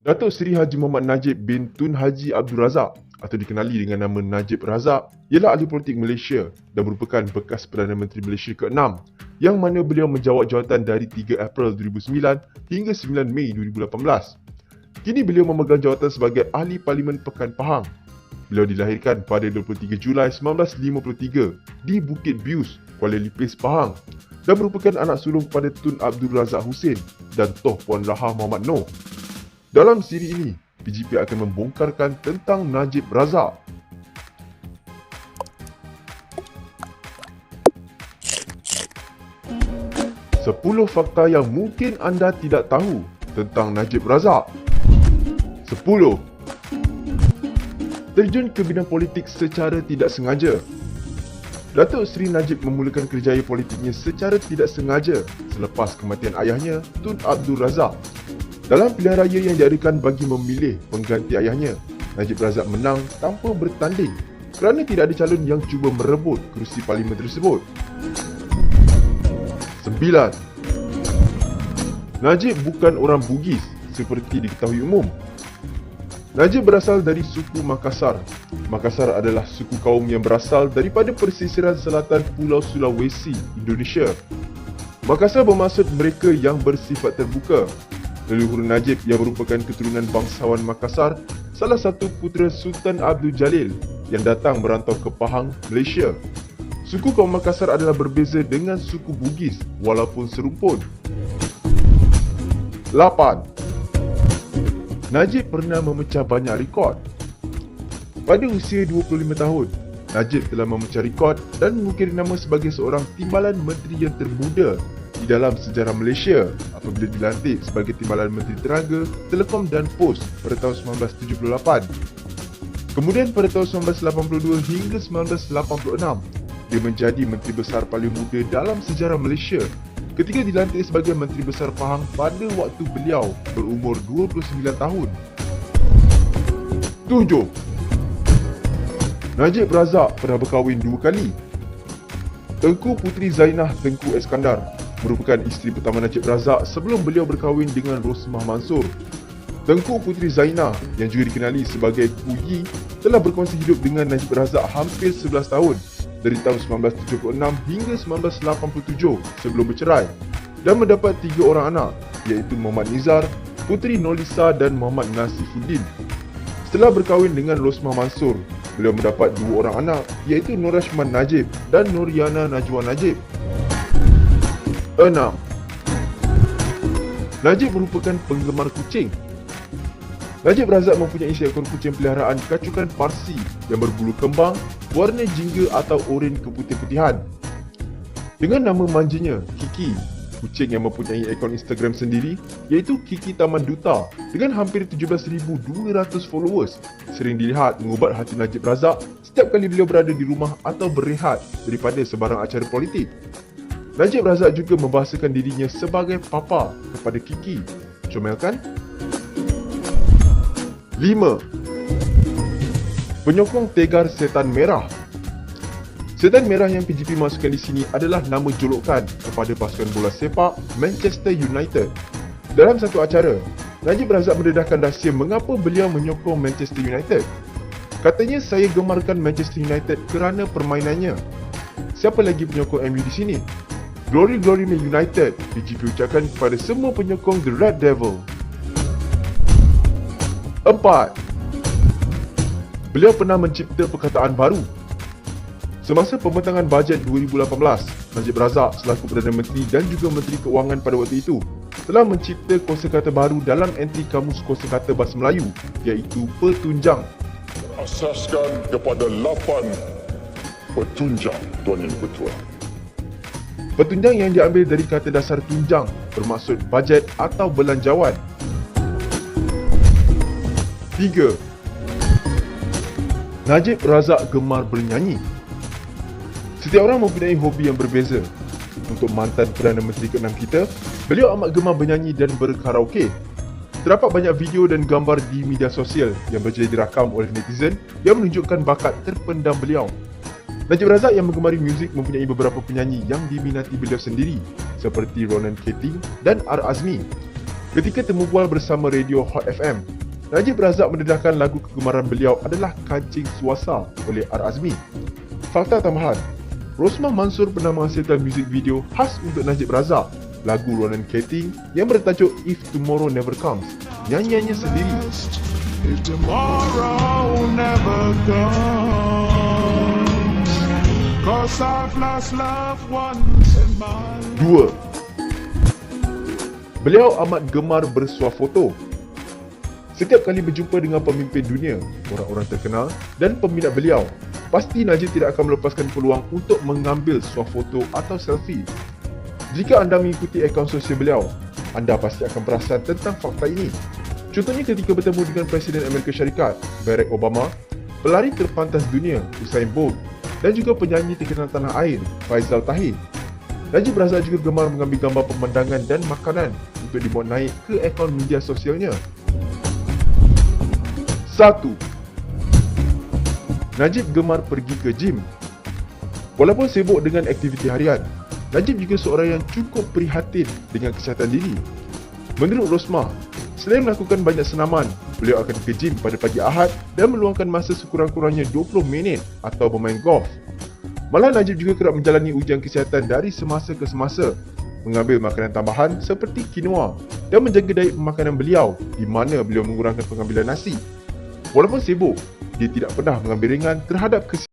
Datuk Seri Haji Muhammad Najib bin Tun Haji Abdul Razak atau dikenali dengan nama Najib Razak ialah ahli politik Malaysia dan merupakan bekas Perdana Menteri Malaysia ke-6 yang mana beliau menjawat jawatan dari 3 April 2009 hingga 9 Mei 2018. Kini beliau memegang jawatan sebagai Ahli Parlimen Pekan Pahang. Beliau dilahirkan pada 23 Julai 1953 di Bukit Bius, Kuala Lipis, Pahang dan merupakan anak sulung kepada Tun Abdul Razak Husin dan Toh Puan Raha Muhammad Noor. Dalam siri ini, PGP akan membongkarkan tentang Najib Razak. Sepuluh fakta yang mungkin anda tidak tahu tentang Najib Razak. 10. Terjun ke bidang politik secara tidak sengaja. Datuk Seri Najib memulakan kerjaya politiknya secara tidak sengaja selepas kematian ayahnya, Tun Abdul Razak. Dalam pilihan raya yang diadakan bagi memilih pengganti ayahnya, Najib Razak menang tanpa bertanding kerana tidak ada calon yang cuba merebut kerusi parlimen tersebut. 9. Najib bukan orang Bugis seperti diketahui umum. Najib berasal dari suku Makassar. Makassar adalah suku kaum yang berasal daripada persisiran selatan Pulau Sulawesi, Indonesia. Makassar bermaksud mereka yang bersifat terbuka. Leluhur Najib yang merupakan keturunan bangsawan Makassar, salah satu putera Sultan Abdul Jalil yang datang merantau ke Pahang, Malaysia. Suku kaum Makassar adalah berbeza dengan suku Bugis walaupun serumpun. 8. Najib pernah memecah banyak rekod. Pada usia 25 tahun, Najib telah memecah rekod dan mengukir nama sebagai seorang timbalan menteri yang termuda di dalam sejarah Malaysia apabila dilantik sebagai Timbalan Menteri Tenaga, Telekom dan Pos pada tahun 1978. Kemudian pada tahun 1982 hingga 1986, dia menjadi Menteri Besar paling muda dalam sejarah Malaysia ketika dilantik sebagai Menteri Besar Pahang pada waktu beliau berumur 29 tahun. 7. Najib Razak pernah berkahwin 2 kali. Tengku Puteri Zainah Tengku Iskandar merupakan isteri pertama Najib Razak sebelum beliau berkahwin dengan Rosmah Mansur. Tengku Puteri Zainah yang juga dikenali sebagai Puyi telah berkongsi hidup dengan Najib Razak hampir 11 tahun dari tahun 1976 hingga 1987 sebelum bercerai dan mendapat 3 orang anak iaitu Muhammad Nizar, Puteri Nolisa dan Muhammad Nasifuddin. Setelah berkahwin dengan Rosmah Mansur, beliau mendapat 2 orang anak iaitu Nur Rashman Najib dan Nuriana Najwa Najib. 6. Najib merupakan penggemar kucing. Najib Razak mempunyai seekor kucing peliharaan kacukan Parsi yang berbulu kembang, warna jingga atau oren keputih-putihan. Dengan nama manjanya, Kiki, kucing yang mempunyai akaun Instagram sendiri iaitu Kiki Taman Duta dengan hampir 17,200 followers sering dilihat mengubat hati Najib Razak setiap kali beliau berada di rumah atau berehat daripada sebarang acara politik. Najib Razak juga membahasakan dirinya sebagai papa kepada Kiki. Comel kan? 5. Penyokong tegar Setan Merah. Setan Merah yang PGP masukkan di sini adalah nama julukan kepada pasukan bola sepak Manchester United. Dalam satu acara, Najib Razak mendedahkan rahsia mengapa beliau menyokong Manchester United. Katanya, saya gemarkan Manchester United kerana permainannya. Siapa lagi penyokong MU di sini? Glory Glory Man United, PGP ucapkan kepada semua penyokong The Red Devil. 4. Beliau pernah mencipta perkataan baru. Semasa pembentangan bajet 2018, Najib Razak selaku Perdana Menteri dan juga Menteri Keuangan pada waktu itu telah mencipta kosakata baru dalam entry Kamus Kosakata Bahasa Melayu iaitu petunjang. Asaskan kepada 8 petunjang, Tuan Yang Ketua. Petunjang yang diambil dari kata dasar tunjang bermaksud bajet atau belanjawan. 3. Najib Razak gemar bernyanyi. Setiap orang mempunyai hobi yang berbeza. Untuk mantan Perdana Menteri ke-6 kita, beliau amat gemar bernyanyi dan berkaraoke. Terdapat banyak video dan gambar di media sosial yang berjaya dirakam oleh netizen yang menunjukkan bakat terpendam beliau. Najib Razak yang menggemari muzik mempunyai beberapa penyanyi yang diminati beliau sendiri seperti Ronan Keating dan R. Azmi. Ketika temu bual bersama radio Hot FM, Najib Razak mendedahkan lagu kegemaran beliau adalah Kancing Suasa oleh R. Azmi. Fakta tambahan, Rosmah Mansur pernah menghasilkan muzik video khas untuk Najib Razak, lagu Ronan Keating yang bertajuk If Tomorrow Never Comes, nyanyiannya sendiri. If tomorrow never comes, 'cause I've lost loved ones in my life. 2. Beliau amat gemar bersuah foto. Setiap kali berjumpa dengan pemimpin dunia, orang-orang terkenal dan peminat beliau, pasti Najib tidak akan melepaskan peluang untuk mengambil suah foto atau selfie. Jika anda mengikuti akaun sosial beliau, anda pasti akan perasan tentang fakta ini. Contohnya ketika bertemu dengan Presiden Amerika Syarikat, Barack Obama, pelari terpantas dunia, Usain Bolt dan juga penyanyi terkenal tanah air, Faizal Tahir. Najib Razak juga gemar mengambil gambar pemandangan dan makanan untuk dibuat naik ke akaun media sosialnya. 1. Najib gemar pergi ke gym. Walaupun sibuk dengan aktiviti harian, Najib juga seorang yang cukup prihatin dengan kesihatan diri. Menurut Rosmah, selain melakukan banyak senaman, beliau akan ke gym pada pagi Ahad dan meluangkan masa sekurang-kurangnya 20 minit atau bermain golf. Malah Najib juga kerap menjalani ujian kesihatan dari semasa ke semasa, mengambil makanan tambahan seperti quinoa dan menjaga diet pemakanan beliau di mana beliau mengurangkan pengambilan nasi. Walaupun sibuk, dia tidak pernah mengambil ringan terhadap kesihatan.